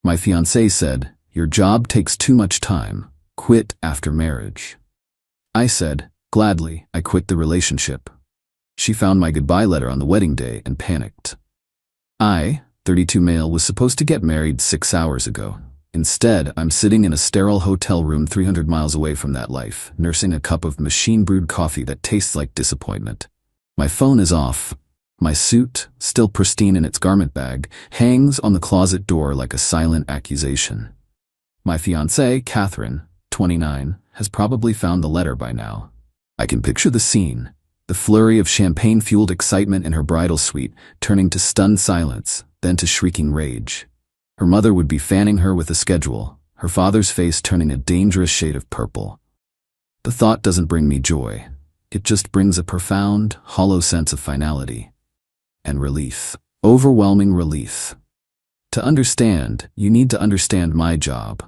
My fiancée said, "Your job takes too much time. Quit after marriage." I said, "Gladly, I quit the relationship." She found my goodbye letter on the wedding day and panicked. I, 32 male, was supposed to get married 6 hours ago. Instead, I'm sitting in a sterile hotel room 300 miles away from that life, nursing a cup of machine-brewed coffee that tastes like disappointment. My phone is off. My suit, still pristine in its garment bag, hangs on the closet door like a silent accusation. My fiancée, Catherine, 29, has probably found the letter by now. I can picture the scene, the flurry of champagne-fueled excitement in her bridal suite, turning to stunned silence, then to shrieking rage. Her mother would be fanning her with a schedule, her father's face turning a dangerous shade of purple. The thought doesn't bring me joy. It just brings a profound, hollow sense of finality. And relief. Overwhelming relief. To understand, you need to understand my job.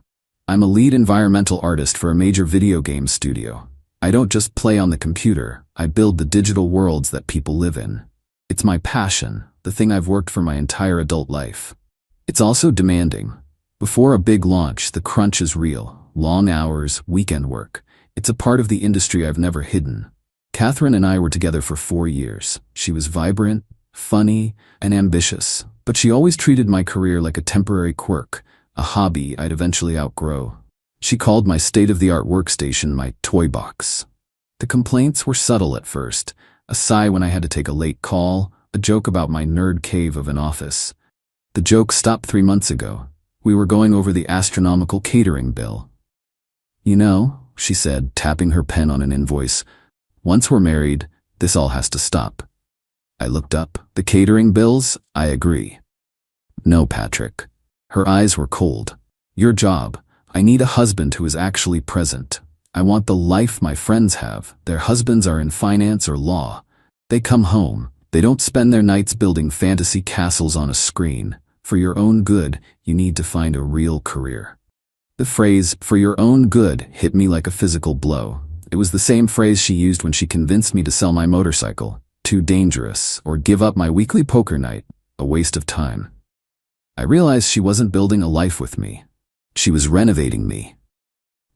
I'm a lead environmental artist for a major video game studio. I don't just play on the computer, I build the digital worlds that people live in. It's my passion, the thing I've worked for my entire adult life. It's also demanding. Before a big launch, the crunch is real. Long hours, weekend work. It's a part of the industry I've never hidden. Catherine and I were together for 4 years. She was vibrant, funny, and ambitious, but she always treated my career like a temporary quirk, a hobby I'd eventually outgrow. She called my state-of-the-art workstation my toy box. The complaints were subtle at first, a sigh when I had to take a late call, a joke about my nerd cave of an office. The joke stopped 3 months ago. We were going over the astronomical catering bill. "You know," she said, tapping her pen on an invoice, "once we're married, this all has to stop." I looked up. "The catering bills? I agree." "No, Patrick." Her eyes were cold. "Your job. I need a husband who is actually present. I want the life my friends have. Their husbands are in finance or law. They come home. They don't spend their nights building fantasy castles on a screen. For your own good, you need to find a real career." The phrase, "for your own good," hit me like a physical blow. It was the same phrase she used when she convinced me to sell my motorcycle, too dangerous, or give up my weekly poker night, a waste of time. I realized she wasn't building a life with me. She was renovating me.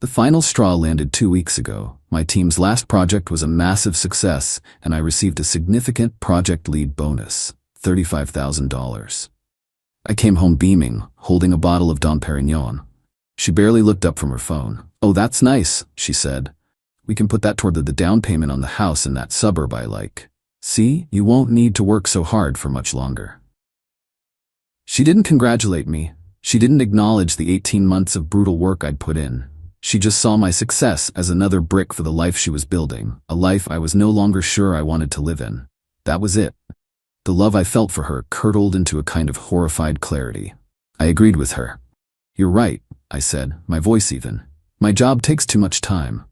The final straw landed 2 weeks ago. My team's last project was a massive success, and I received a significant project lead bonus, $35,000. I came home beaming, holding a bottle of Dom Perignon. She barely looked up from her phone. "Oh, that's nice," she said. "We can put that toward the down payment on the house in that suburb I like. See, you won't need to work so hard for much longer." She didn't congratulate me. She didn't acknowledge the 18 months of brutal work I'd put in. She just saw my success as another brick for the life she was building, a life I was no longer sure I wanted to live in. That was it. The love I felt for her curdled into a kind of horrified clarity. I agreed with her. "You're right," I said, my voice even. "My job takes too much time.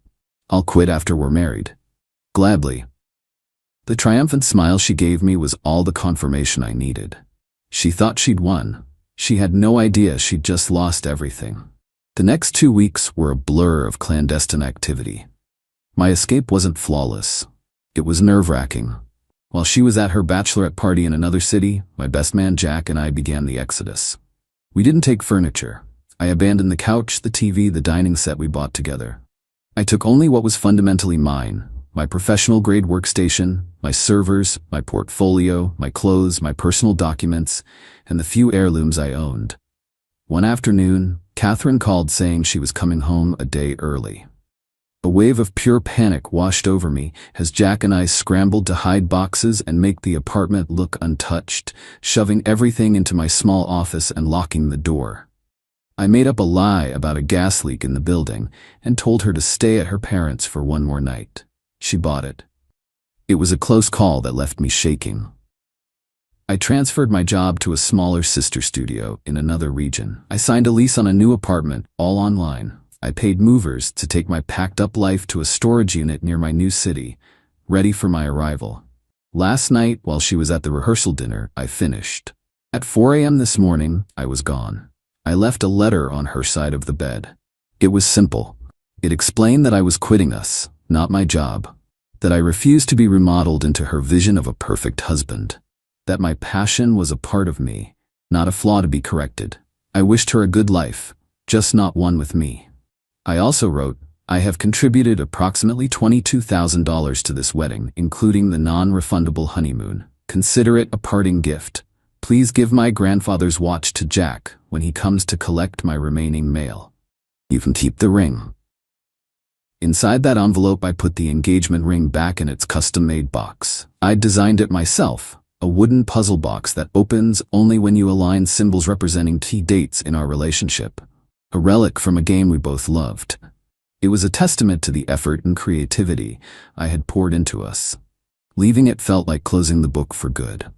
I'll quit after we're married." "Gladly." The triumphant smile she gave me was all the confirmation I needed. She thought she'd won. She had no idea she'd just lost everything. The next 2 weeks were a blur of clandestine activity. My escape wasn't flawless. It was nerve-wracking. While she was at her bachelorette party in another city, my best man Jack and I began the exodus. We didn't take furniture. I abandoned the couch, the TV, the dining set we bought together. I took only what was fundamentally mine: my professional-grade workstation, my servers, my portfolio, my clothes, my personal documents, and the few heirlooms I owned. One afternoon, Catherine called saying she was coming home a day early. A wave of pure panic washed over me as Jack and I scrambled to hide boxes and make the apartment look untouched, shoving everything into my small office and locking the door. I made up a lie about a gas leak in the building and told her to stay at her parents' for one more night. She bought it. It was a close call that left me shaking. I transferred my job to a smaller sister studio in another region. I signed a lease on a new apartment, all online. I paid movers to take my packed-up life to a storage unit near my new city, ready for my arrival. Last night, while she was at the rehearsal dinner, I finished. At 4 a.m. this morning, I was gone. I left a letter on her side of the bed. It was simple. It explained that I was quitting us, not my job. That I refused to be remodeled into her vision of a perfect husband. That my passion was a part of me, not a flaw to be corrected. I wished her a good life, just not one with me. I also wrote, I have contributed approximately $22,000 to this wedding, including the non-refundable honeymoon. Consider it a parting gift. Please give my grandfather's watch to Jack when he comes to collect my remaining mail. You can keep the ring. Inside that envelope, I put the engagement ring back in its custom-made box. I'd designed it myself, a wooden puzzle box that opens only when you align symbols representing key dates in our relationship. A relic from a game we both loved. It was a testament to the effort and creativity I had poured into us. Leaving it felt like closing the book for good.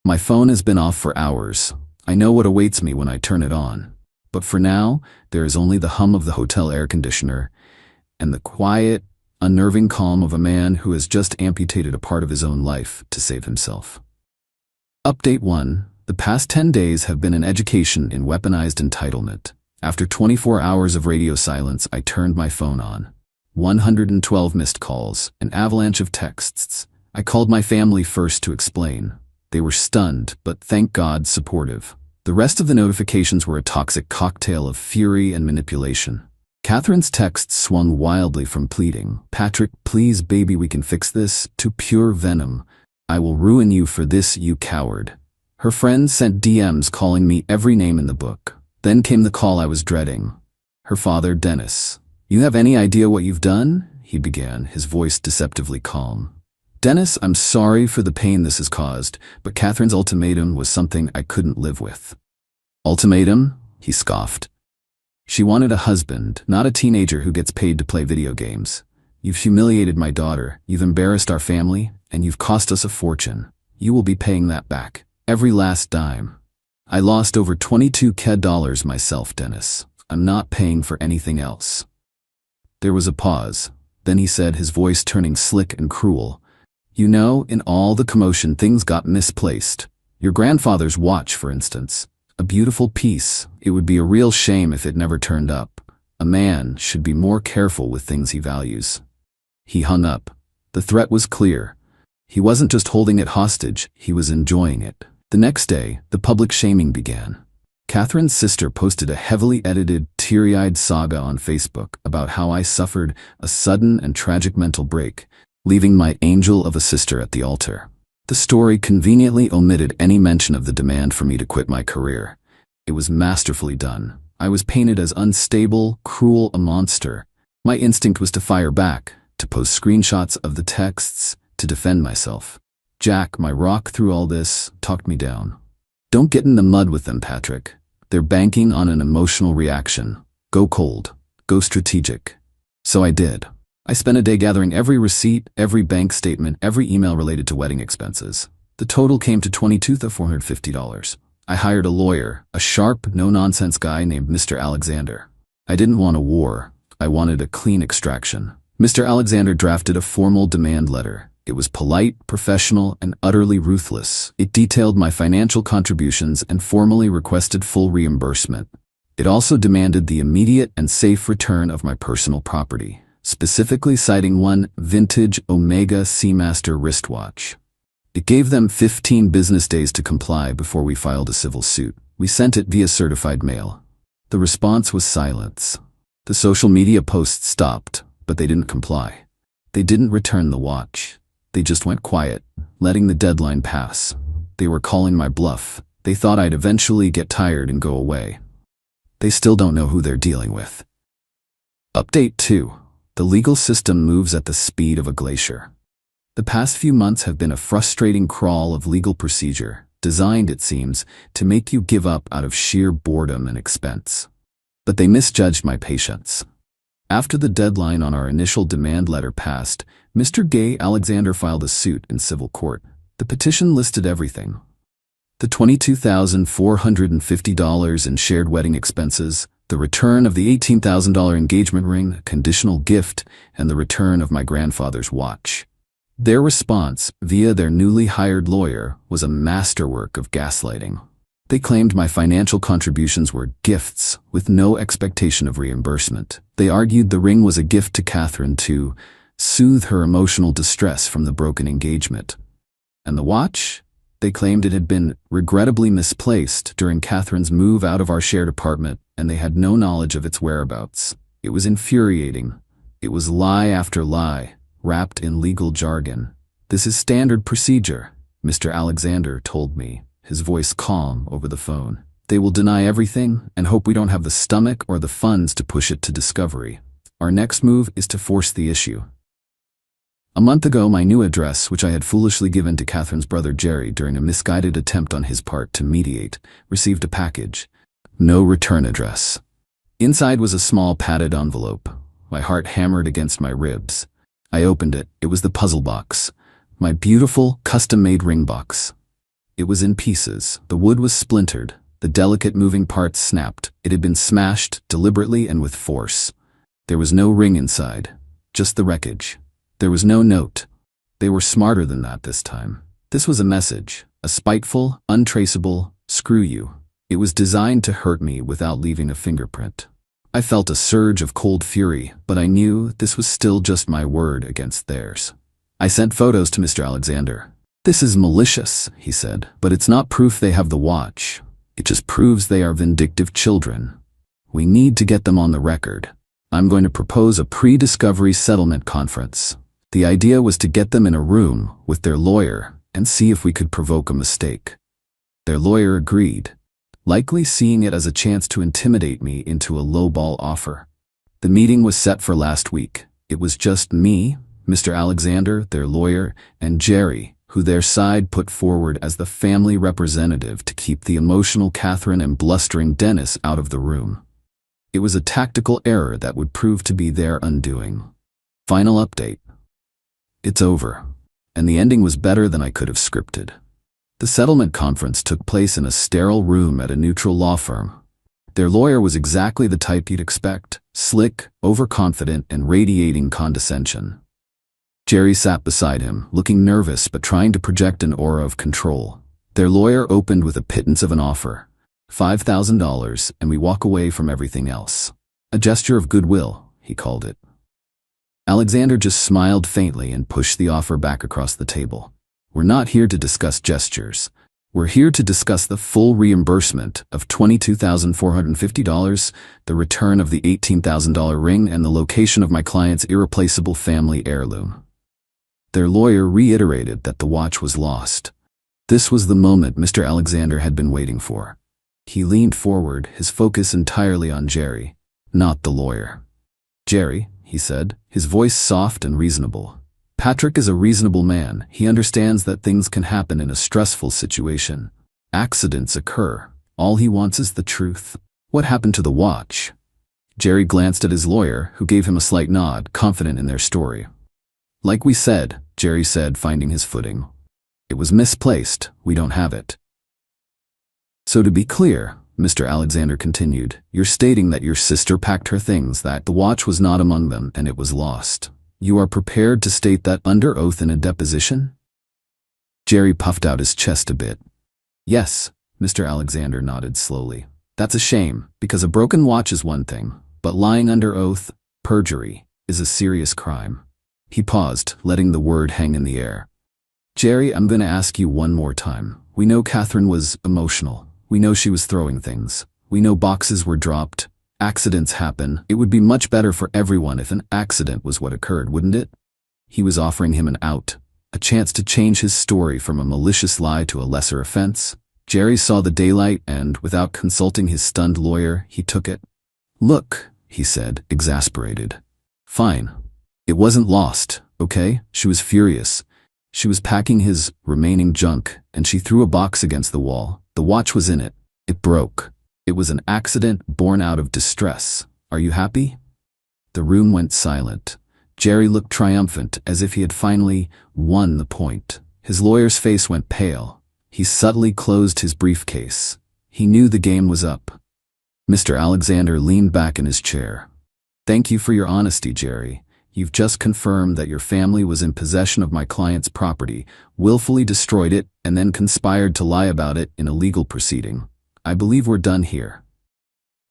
My phone has been off for hours. I know what awaits me when I turn it on. But for now, there is only the hum of the hotel air conditioner and the quiet, unnerving calm of a man who has just amputated a part of his own life to save himself. Update 1. The past 10 days have been an education in weaponized entitlement. After 24 hours of radio silence, I turned my phone on. 112 missed calls, an avalanche of texts. I called my family first to explain. They were stunned, but thank God supportive. The rest of the notifications were a toxic cocktail of fury and manipulation. Catherine's texts swung wildly from pleading, "Patrick, please baby, we can fix this," to pure venom. "I will ruin you for this, you coward." Her friends sent DMs calling me every name in the book. Then came the call I was dreading. Her father, Dennis. "You have any idea what you've done?" he began, his voice deceptively calm. "Dennis, I'm sorry for the pain this has caused, but Catherine's ultimatum was something I couldn't live with." "Ultimatum?" he scoffed. "She wanted a husband, not a teenager who gets paid to play video games. You've humiliated my daughter, you've embarrassed our family, and you've cost us a fortune. You will be paying that back. Every last dime. I lost over $22,000 myself, Dennis. I'm not paying for anything else." There was a pause. Then he said, his voice turning slick and cruel, "You know, in all the commotion, things got misplaced. Your grandfather's watch, for instance. A beautiful piece. It would be a real shame if it never turned up. A man should be more careful with things he values." He hung up. The threat was clear. He wasn't just holding it hostage, he was enjoying it. The next day, the public shaming began. Catherine's sister posted a heavily edited, teary-eyed saga on Facebook about how I suffered a sudden and tragic mental break, leaving my angel of a sister at the altar. The story conveniently omitted any mention of the demand for me to quit my career. It was masterfully done. I was painted as unstable, cruel, a monster. My instinct was to fire back, to post screenshots of the texts, to defend myself. Jack, my rock through all this, talked me down. "Don't get in the mud with them, Patrick. They're banking on an emotional reaction. Go cold. Go strategic." So I did. I spent a day gathering every receipt, every bank statement, every email related to wedding expenses. The total came to $22,450. I hired a lawyer, a sharp, no-nonsense guy named Mr. Alexander. I didn't want a war. I wanted a clean extraction. Mr. Alexander drafted a formal demand letter. It was polite, professional, and utterly ruthless. It detailed my financial contributions and formally requested full reimbursement. It also demanded the immediate and safe return of my personal property, specifically citing one vintage Omega Seamaster wristwatch. It gave them 15 business days to comply before we filed a civil suit. We sent it via certified mail. The response was silence. The social media posts stopped, but they didn't comply. They didn't return the watch. They just went quiet, letting the deadline pass. They were calling my bluff. They thought I'd eventually get tired and go away. They still don't know who they're dealing with. Update 2. The legal system moves at the speed of a glacier. The past few months have been a frustrating crawl of legal procedure, designed, it seems, to make you give up out of sheer boredom and expense. But they misjudged my patience. After the deadline on our initial demand letter passed, Mr. Gay Alexander filed a suit in civil court. The petition listed everything: the $22,450 in shared wedding expenses, the return of the $18,000 engagement ring, a conditional gift, and the return of my grandfather's watch. Their response, via their newly hired lawyer, was a masterwork of gaslighting. They claimed my financial contributions were gifts, with no expectation of reimbursement. They argued the ring was a gift to Catherine to soothe her emotional distress from the broken engagement. And the watch? They claimed it had been regrettably misplaced during Catherine's move out of our shared apartment, and they had no knowledge of its whereabouts. It was infuriating. It was lie after lie, wrapped in legal jargon. "This is standard procedure," Mr. Alexander told me, his voice calm over the phone. "They will deny everything and hope we don't have the stomach or the funds to push it to discovery. Our next move is to force the issue." A month ago, my new address, which I had foolishly given to Catherine's brother Jerry during a misguided attempt on his part to mediate, received a package. No return address. Inside was a small padded envelope. My heart hammered against my ribs. I opened it. It was the puzzle box. My beautiful, custom-made ring box. It was in pieces. The wood was splintered. The delicate moving parts snapped. It had been smashed deliberately and with force. There was no ring inside, just the wreckage. There was no note. They were smarter than that this time. This was a message, a spiteful, untraceable, "Screw you." It was designed to hurt me without leaving a fingerprint. I felt a surge of cold fury, but I knew this was still just my word against theirs. I sent photos to Mr. Alexander. "This is malicious," he said, "but it's not proof they have the watch. It just proves they are vindictive children. We need to get them on the record. I'm going to propose a pre-discovery settlement conference." The idea was to get them in a room with their lawyer and see if we could provoke a mistake. Their lawyer agreed, likely seeing it as a chance to intimidate me into a lowball offer. The meeting was set for last week. It was just me, Mr. Alexander, their lawyer, and Jerry, who their side put forward as the family representative to keep the emotional Catherine and blustering Dennis out of the room. It was a tactical error that would prove to be their undoing. Final update. It's over, and the ending was better than I could have scripted. The settlement conference took place in a sterile room at a neutral law firm. Their lawyer was exactly the type you'd expect, slick, overconfident, and radiating condescension. Jerry sat beside him, looking nervous but trying to project an aura of control. Their lawyer opened with a pittance of an offer, $5,000, and we walk away from everything else. A gesture of goodwill, he called it. Alexander just smiled faintly and pushed the offer back across the table. "We're not here to discuss gestures. We're here to discuss the full reimbursement of $22,450, the return of the $18,000 ring, and the location of my client's irreplaceable family heirloom." Their lawyer reiterated that the watch was lost. This was the moment Mr. Alexander had been waiting for. He leaned forward, his focus entirely on Jerry, not the lawyer. "Jerry," he said, his voice soft and reasonable. "Patrick is a reasonable man. He understands that things can happen in a stressful situation. Accidents occur. All he wants is the truth. What happened to the watch?" Jerry glanced at his lawyer, who gave him a slight nod, confident in their story. "Like we said," Jerry said, finding his footing. "It was misplaced. We don't have it." "So to be clear," Mr. Alexander continued, "you're stating that your sister packed her things, that the watch was not among them, and it was lost. You are prepared to state that under oath in a deposition?" Jerry puffed out his chest a bit. "Yes," Mr. Alexander nodded slowly. "That's a shame, because a broken watch is one thing, but lying under oath, perjury, is a serious crime." He paused, letting the word hang in the air. "Jerry, I'm going to ask you one more time. We know Catherine was emotional. We know she was throwing things. We know boxes were dropped. Accidents happen. It would be much better for everyone if an accident was what occurred, wouldn't it?" He was offering him an out, a chance to change his story from a malicious lie to a lesser offense. Jerry saw the daylight and, without consulting his stunned lawyer, he took it. "Look," he said, exasperated. "Fine. It wasn't lost, okay?" She was furious. She was packing his remaining junk, and she threw a box against the wall. The watch was in it. It broke. It was an accident born out of distress. Are you happy? The room went silent. Jerry looked triumphant, as if he had finally won the point. His lawyer's face went pale. He subtly closed his briefcase. He knew the game was up. Mr. Alexander leaned back in his chair. "Thank you for your honesty, Jerry. You've just confirmed that your family was in possession of my client's property, willfully destroyed it, and then conspired to lie about it in a legal proceeding. I believe we're done here."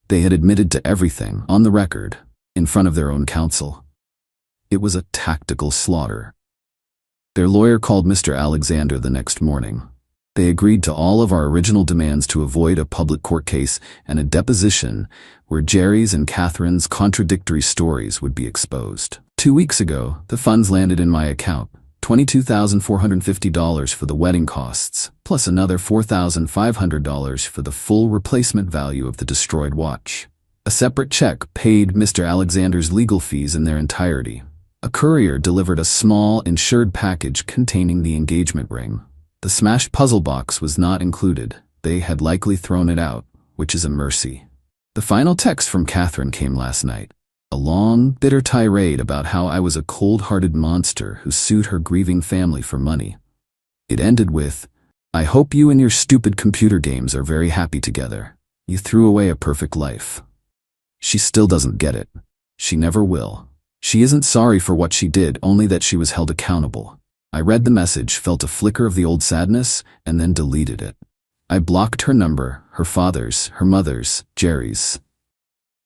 They had admitted to everything, on the record, in front of their own counsel. It was a tactical slaughter. Their lawyer called Mr. Alexander the next morning. They agreed to all of our original demands to avoid a public court case and a deposition where Jerry's and Catherine's contradictory stories would be exposed. 2 weeks ago, the funds landed in my account. $22,450 for the wedding costs, plus another $4,500 for the full replacement value of the destroyed watch. A separate check paid Mr. Alexander's legal fees in their entirety. A courier delivered a small, insured package containing the engagement ring. The smashed puzzle box was not included. They had likely thrown it out, which is a mercy. The final text from Catherine came last night. A long, bitter tirade about how I was a cold-hearted monster who sued her grieving family for money. It ended with, "I hope you and your stupid computer games are very happy together. You threw away a perfect life." She still doesn't get it. She never will. She isn't sorry for what she did, only that she was held accountable. I read the message, felt a flicker of the old sadness, and then deleted it. I blocked her number, her father's, her mother's, Jerry's.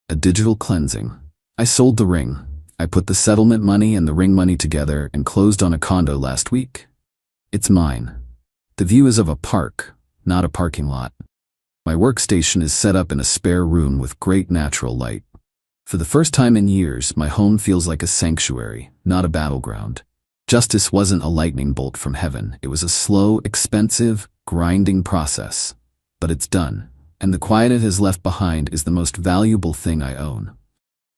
A digital cleansing. I sold the ring. I put the settlement money and the ring money together and closed on a condo last week. It's mine. The view is of a park, not a parking lot. My workstation is set up in a spare room with great natural light. For the first time in years, my home feels like a sanctuary, not a battleground. Justice wasn't a lightning bolt from heaven. It was a slow, expensive, grinding process. But it's done, and the quiet it has left behind is the most valuable thing I own.